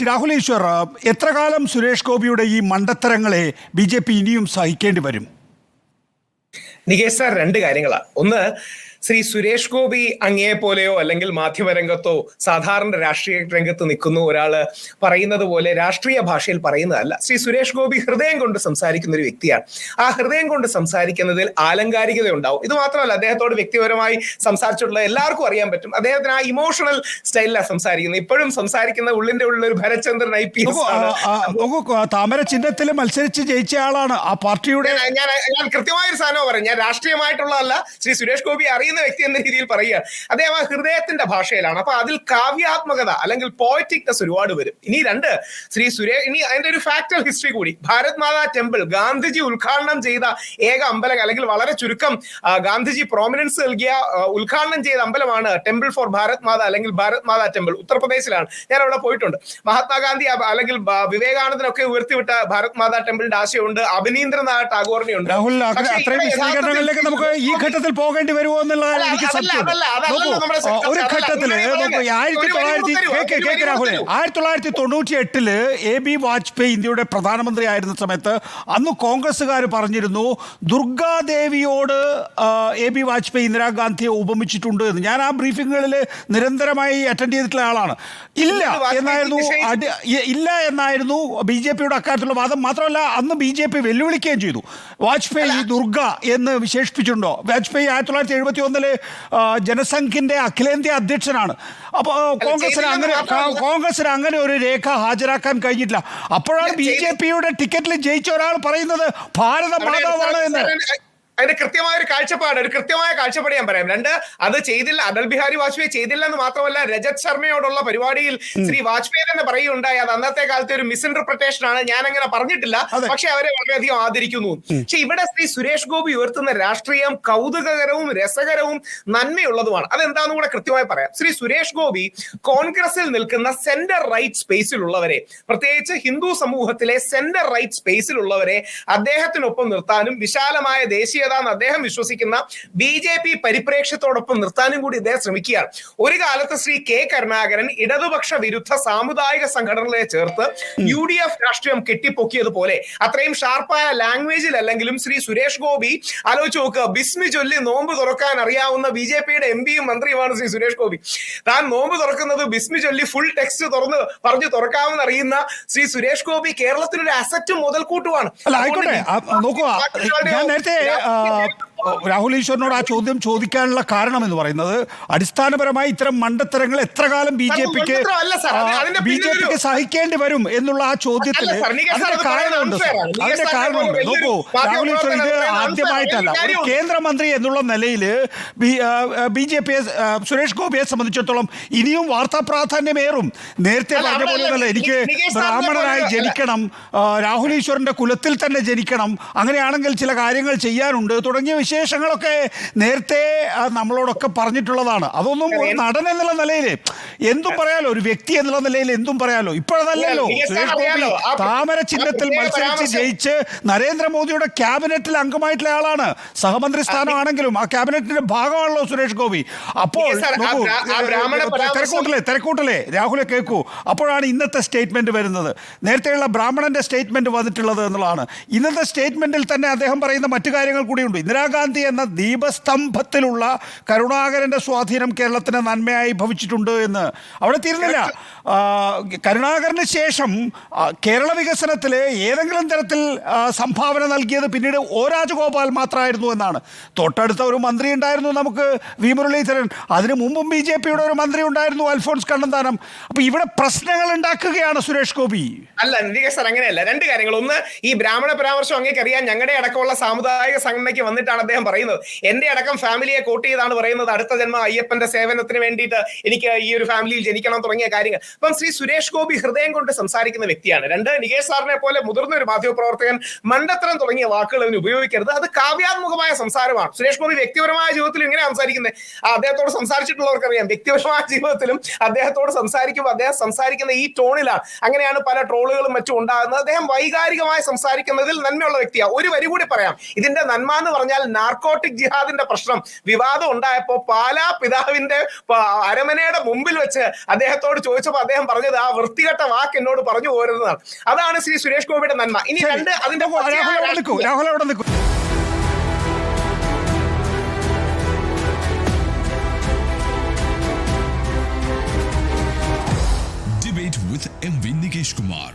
രാഹുൽ ഈശ്വർ, എത്ര കാലം സുരേഷ് ഗോപിയുടെ ഈ മണ്ടത്തരങ്ങളെ ബി.ജെ.പി. ഇനിയും സഹിക്കേണ്ടി വരും? നികേഷ് സാർ, രണ്ട് കാര്യങ്ങളാണ്. ഒന്ന്, ശ്രീ സുരേഷ് ഗോപി അങ്ങയെ പോലെയോ അല്ലെങ്കിൽ മാധ്യമരംഗത്തോ സാധാരണ രാഷ്ട്രീയ രംഗത്ത് നിൽക്കുന്ന ഒരാള് പറയുന്നത് പോലെ രാഷ്ട്രീയ ഭാഷയിൽ പറയുന്നതല്ല. ശ്രീ സുരേഷ് ഗോപി ഹൃദയം കൊണ്ട് സംസാരിക്കുന്ന ഒരു വ്യക്തിയാണ്. ആ ഹൃദയം കൊണ്ട് സംസാരിക്കുന്നതിൽ ആലങ്കാരികത ഉണ്ടാവും. ഇത് മാത്രമല്ല, അദ്ദേഹത്തോട് വ്യക്തിപരമായി സംസാരിച്ചിട്ടുള്ള എല്ലാവർക്കും അറിയാൻ പറ്റും. അദ്ദേഹത്തിന് ആ ഇമോഷണൽ സ്റ്റൈലിലാണ് സംസാരിക്കുന്നത്. ഇപ്പോഴും സംസാരിക്കുന്ന ഉള്ളിന്റെ ഉള്ളിൽ ഒരു ഭരചന്ദ്രൻ IPS താമര ചിഹ്നത്തിൽ മത്സരിച്ച് ജയിച്ച ആളാണ് ആ പാർട്ടിയുടെ. ഞാൻ കൃത്യമായൊരു സാധനം പറയാം. ഞാൻ രാഷ്ട്രീയമായിട്ടുള്ളതല്ല, ശ്രീ സുരേഷ് ഗോപി അറിയുന്ന വ്യക്തി എന്ന രീതിയിൽ പറയുക. അദ്ദേഹം ആ ഹൃദയത്തിന്റെ ഭാഷയിലാണ്. അപ്പൊ അതിൽ കാവ്യാത്മകത അല്ലെങ്കിൽ പോയറ്റിക്നെസ് ഒരുപാട് വരും. ഇനി ഇനി അതിന്റെ ഒരു ഫാക്ടൽ ഹിസ്റ്ററി കൂടി. ഭാരത് മാതാ ടെമ്പിൾ ഗാന്ധിജി ഉദ്ഘാടനം ചെയ്ത ഏക അമ്പലം, അല്ലെങ്കിൽ വളരെ ചുരുക്കം ഗാന്ധിജി പ്രോമിനൻസ് നൽകിയ ഉദ്ഘാടനം ചെയ്ത അമ്പലമാണ് ടെമ്പിൾ ഫോർ ഭാരത് മാതാ അല്ലെങ്കിൽ ഭാരത് മാതാ ടെമ്പിൾ. ഉത്തർപ്രദേശിലാണ്. ഞാൻ അവിടെ പോയിട്ടുണ്ട്. മഹാത്മാഗാന്ധി അല്ലെങ്കിൽ വിവേകാനന്ദനൊക്കെ ഉയർത്തിവിട്ട ഭാരത് മാതാ ടെമ്പിളിന്റെ ആശയമുണ്ട്. അബനീന്ദ്രനാഥ് ടാഗോറിനെ ഉണ്ട്. രാഹുൽ, അത്രയും വിശദീകരണങ്ങളിലേക്ക് നമുക്ക് ഈ ഘട്ടത്തിൽ പോകേണ്ടി വരുമോ എന്നുള്ളതാണ് എനിക്ക് സംശയം. ഒരു ഘട്ടത്തില് 1998 AB വാജ്പേയി ഇന്ത്യയുടെ പ്രധാനമന്ത്രി ആയിരുന്ന സമയത്ത് അന്ന് കോൺഗ്രസ്സുകാർ പറഞ്ഞിരുന്നു ദുർഗാദേവിയോട് AB വാജ്പേയി ഇന്ദിരാഗാന്ധിയെ ഉപമിച്ചിട്ടുണ്ട് എന്ന്. ഞാൻ ആ ബ്രീഫിങ്ങുകളിൽ നിരന്തരമായി അറ്റൻഡ് ചെയ്തിട്ടുള്ള ആളാണ്. ഇല്ല എന്നായിരുന്നു BJPയുടെ അക്കാര്യത്തിലുള്ള വാദം. മാത്രമല്ല, അന്ന് BJP വെല്ലുവിളിക്കുകയും ചെയ്തു. വാജ്പേയി ദുർഗ എന്ന് വിശേഷിപ്പിച്ചിട്ടുണ്ടോ? വാജ്പേയി 1971 ജനസംഘിന്റെ അഖിലേന്ത്യാ അധ്യക്ഷനാണ്. അപ്പോൾ കോൺഗ്രസിന് അങ്ങനെ ഒരു രേഖ ഹാജരാക്കാൻ കഴിഞ്ഞിട്ടില്ല. അപ്പോഴാണ് BJPയുടെ ടിക്കറ്റിൽ ജയിച്ച ഒരാൾ പറയുന്നത് ഭാരത മാതാവാണ് എന്ന്. അതിന്റെ കൃത്യമായ കാഴ്ചപ്പാട് ഞാൻ പറയാം. രണ്ട്, അത് ചെയ്തില്ല, അടൽ ബിഹാരി വാജ്പേയി ചെയ്തില്ല എന്ന് മാത്രമല്ല, രജത് ശർമ്മയോടുള്ള പരിപാടിയിൽ ശ്രീ വാജ്പേയി തന്നെ പറയുകയുണ്ടായി അത് അന്നത്തെ കാലത്തെ ഒരു മിസ്ഇന്റർപ്രിട്ടേഷൻ ആണ്, ഞാൻ അങ്ങനെ പറഞ്ഞിട്ടില്ല, പക്ഷെ അവരെ വളരെയധികം ആദരിക്കുന്നു. പക്ഷെ ഇവിടെ ശ്രീ സുരേഷ് ഗോപി ഉയർത്തുന്ന രാഷ്ട്രീയം കൗതുകകരവും രസകരവും നന്മയുള്ളതുമാണ്. അതെന്താണെന്ന് കൂടെ കൃത്യമായി പറയാം. ശ്രീ സുരേഷ് ഗോപി കോൺഗ്രസിൽ നിൽക്കുന്ന സെന്റർ റൈറ്റ് സ്പേസിലുള്ളവരെ, പ്രത്യേകിച്ച് ഹിന്ദു സമൂഹത്തിലെ സെന്റർ റൈറ്റ് സ്പേസിലുള്ളവരെ അദ്ദേഹത്തിനൊപ്പം നിർത്താനും വിശാലമായ ദേശീയ അദ്ദേഹം വിശ്വസിക്കുന്ന BJP പരിപ്രേക്ഷ്യത്തോടൊപ്പം നിർത്താനും കൂടി അദ്ദേഹം ശ്രമിക്കുകയാണ്. ഒരു കാലത്ത് ശ്രീ K കരുണാകരൻ ഇടതുപക്ഷ വിരുദ്ധ സാമുദായിക സംഘടനകളെ ചേർത്ത് UDF രാഷ്ട്രീയം കെട്ടിപ്പൊക്കിയതുപോലെ അത്രയും ഷാർപ്പായ ലാംഗ്വേജിൽ അല്ലെങ്കിലും ശ്രീ സുരേഷ് ഗോപി ആലോചിച്ച് നോക്കുക, ബിസ്മി ചൊല്ലി നോമ്പ് തുറക്കാൻ അറിയാവുന്ന BJPയുടെ MPയും മന്ത്രിയുമാണ് ശ്രീ സുരേഷ് ഗോപി. താൻ നോമ്പ് തുറക്കുന്നത് ബിസ്മി ചൊല്ലി ഫുൾ ടെക്സ്റ്റ് പറഞ്ഞു തുറക്കാമെന്ന് അറിയുന്ന ശ്രീ സുരേഷ് ഗോപി കേരളത്തിലൊരു അസറ്റും മുതൽക്കൂട്ടുമാണ്. രാഹുൽ ഈശ്വറിനോട് ആ ചോദ്യം ചോദിക്കാനുള്ള കാരണം എന്ന് പറയുന്നത് അടിസ്ഥാനപരമായി ഇത്തരം മണ്ടത്തരങ്ങൾ എത്ര കാലം BJPക്ക് സഹിക്കേണ്ടി വരും എന്നുള്ള ആ ചോദ്യത്തിന് അതിന്റെ കാരണമുണ്ട്. നോക്കൂ രാഹുൽ ഈശ്വർ, ഇത് ആദ്യമായിട്ടല്ല. ഒരു കേന്ദ്രമന്ത്രി എന്നുള്ള നിലയിൽ BJPയെ, സുരേഷ് ഗോപിയെ സംബന്ധിച്ചിടത്തോളം ഇനിയും വാർത്താ പ്രാധാന്യമേറും. നേരത്തെ പറഞ്ഞ പോലെ എനിക്ക് ബ്രാഹ്മണനായി ജനിക്കണം, രാഹുൽ ഈശ്വറിന്റെ കുലത്തിൽ തന്നെ ജനിക്കണം, അങ്ങനെയാണെങ്കിൽ ചില കാര്യങ്ങൾ ചെയ്യാനുണ്ട് തുടങ്ങിയ വിശേഷങ്ങളൊക്കെ നേരത്തെ നമ്മളോടൊക്കെ പറഞ്ഞിട്ടുള്ളതാണ്. അതൊന്നും ഒരു നടൻ എന്നുള്ള നിലയിൽ എന്തും പറയാലോ, ഒരു വ്യക്തി എന്നുള്ള നിലയിൽ എന്തും പറയാലോ. ഇപ്പോഴതല്ലല്ലോ. സുരേഷ് ഗോപി താമര ചിഹ്നത്തിൽ മത്സരിച്ച് ജയിച്ച് നരേന്ദ്രമോദിയുടെ ക്യാബിനറ്റിൽ അംഗമായിട്ടുള്ള ആളാണ്. സഹമന്ത്രി സ്ഥാനമാണെങ്കിലും ആ ക്യാബിനറ്റിന്റെ ഭാഗമാണല്ലോ സുരേഷ് ഗോപി. അപ്പോൾ തിരക്കൂട്ടലേ രാഹുലെ കേൾക്കൂ. അപ്പോഴാണ് ഇന്നത്തെ സ്റ്റേറ്റ്മെന്റ് വരുന്നത്. നേരത്തെയുള്ള ബ്രാഹ്മണന്റെ സ്റ്റേറ്റ്മെന്റ് വന്നിട്ടുള്ളത് എന്നുള്ളതാണ്. ഇന്നത്തെ സ്റ്റേറ്റ്മെന്റിൽ തന്നെ അദ്ദേഹം പറയുന്ന മറ്റു കാര്യങ്ങൾ കൂടിയുണ്ട്. ഇന്ദിരാഗാന്ധി എന്ന ദീപസ്തംഭത്തിലുള്ള കരുണാകരന്റെ സ്വാധീനം കേരളത്തിന് നന്മയായി ഭവിച്ചിട്ടുണ്ട് എന്ന്. അവിടെ തീർന്നില്ല. കരുണാകരന് ശേഷം കേരള വികസനത്തിൽ ഏതെങ്കിലും തരത്തിൽ സംഭാവന നൽകിയത് പിന്നീട് O രാജഗോപാൽ മാത്രമായിരുന്നു എന്നാണ്. തൊട്ടടുത്ത ഒരു മന്ത്രി ഉണ്ടായിരുന്നു നമുക്ക്, വി മുരളീധരൻ. അതിനു മുമ്പും BJPയുടെ ഒരു മന്ത്രി ഉണ്ടായിരുന്നു, അൽഫോൺസ് കണ്ണന്താനം. അപ്പൊ ഇവിടെ പ്രശ്നങ്ങൾ ഉണ്ടാക്കുകയാണ് സുരേഷ് ഗോപി. അല്ല സാർ, അങ്ങനെയല്ല. രണ്ട് കാര്യങ്ങൾ. ഒന്ന്, ഈ ബ്രാഹ്മണ പരാമർശം അങ്ങേക്കറിയാം. ഞങ്ങളുടെ അടക്കമുള്ള സാമുദായിക സംഘടനയ്ക്ക് വന്നിട്ടാണ് അദ്ദേഹം പറയുന്നത്. എന്റെ അടക്കം ഫാമിലിയെ കോട്ട് ചെയ്താണ് പറയുന്നത്. അടുത്ത ജന്മം അയ്യപ്പന്റെ സേവനത്തിന് വേണ്ടിയിട്ട് എനിക്ക് ഈ ഒരു ഫാമിലിയിൽ ജനിക്കണം തുടങ്ങിയ കാര്യങ്ങൾ. അപ്പം ശ്രീ സുരേഷ് ഗോപി ഹൃദയം കൊണ്ട് സംസാരിക്കുന്ന വ്യക്തിയാണ്. രണ്ട്, നികേഷ് സാറിനെ പോലെ മുതിർന്ന ഒരു മാധ്യമപ്രവർത്തകൻ മണ്ടത്തരം തുടങ്ങിയ വാക്കുകൾ അതിന് ഉപയോഗിക്കരുത്. അത് കാവ്യാത്മകമായ സംസാരമാണ്. സുരേഷ് ഗോപി വ്യക്തിപരമായ ജീവിതത്തിൽ എങ്ങനെ സംസാരിക്കുന്നത് അദ്ദേഹത്തോട് സംസാരിച്ചിട്ടുള്ളവർക്കറിയാം. വ്യക്തിപരമായ ജീവിതത്തിലും അദ്ദേഹത്തോട് സംസാരിക്കുമ്പോൾ അദ്ദേഹം സംസാരിക്കുന്ന ഈ ടോണിലാണ്. അങ്ങനെയാണ് പല ട്രോളുകളും മറ്റും ഉണ്ടാകുന്നത്. അദ്ദേഹം വൈകാരികമായി സംസാരിക്കുന്നതിൽ നന്മയുള്ള വ്യക്തിയാണ്. ഒരു വരി കൂടി പറയാം. ഇതിന്റെ നന്മ എന്ന് പറഞ്ഞാൽ നാർക്കോട്ടിക് ജിഹാദിന്റെ പ്രശ്നം വിവാദം ഉണ്ടായപ്പോ പാലാ പിതാവിന്റെ അരമനയുടെ മുമ്പിൽ വെച്ച് അദ്ദേഹത്തോട് ചോദിച്ചപ്പോൾ അദ്ദേഹം പറഞ്ഞത് ആ വൃത്തികെട്ട വാക്ക് എന്നോട് പറഞ്ഞു പോരുന്നതാണ്. അതാണ് ശ്രീ സുരേഷ് ഗോപിയുടെ നന്മ. ഇനി രണ്ട് അതിന്റെ രാഹുൽ അവിടെ നിൽക്കൂ. Debate with MV Nikesh Kumar.